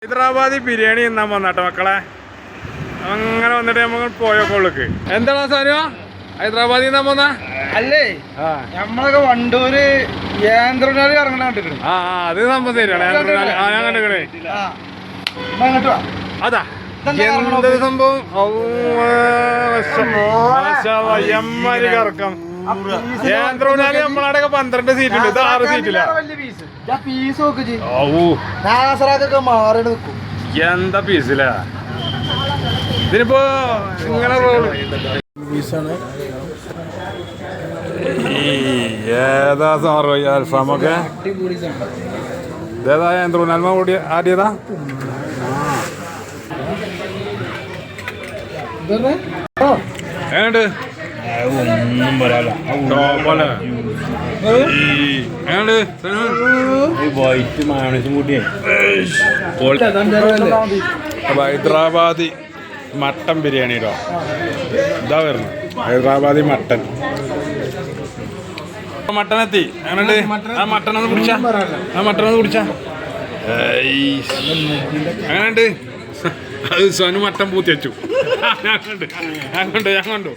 ഹൈദരാബാദി ബിരിയാണി തിന്നാൻ വന്നാട്ടോ മക്കളെ. അങ്ങനെ വന്നിട്ട് നമുക്ക് പോയോക്കോൾക്ക്. എന്താണ് സാധന ഹൈദരാബാദി തിന്നാൻ പോന്ന? അല്ലേ നമ്മളൊക്കെ വണ്ടൂര് യേന്ത്രനാലി ഇറങ്ങണ കണ്ടിട്ട്. അത് സംഭവം ശരിയാണ്. ഞാൻ കണ്ടിക്കണേ. അതാ എന്ത് സംഭവം. എമ്മാരി കറക്കം. യേന്ത്രനാലി നമ്മളവിടെയൊക്കെ 12 സീറ്റുണ്ട്. ഇത് 6 സീറ്റില്ല. എന്താ പീസില ഇതിനിപ്പോ ഇങ്ങനെ ഏതാ സാറോ അൽഫാമൊക്കെ ഇതേതാ യന്ത്രനാൽമ കൂടി ആദ്യതാ എങ്ങനെയുണ്ട്? ഒന്നും പറയാല ഹൈദരാബാദി മട്ടൻ ബിരിയാണിയോ ഇതാ വരുന്നു. ഹൈദരാബാദി മട്ടൻ എത്തി. എങ്ങനെയുണ്ട്? ആ മട്ടൻ ഒന്ന് കുടിച്ചാ എങ്ങനെയുണ്ട്? അത് സനു മട്ടൻ പൂത്തി വെച്ചു. ഞാൻ കണ്ടു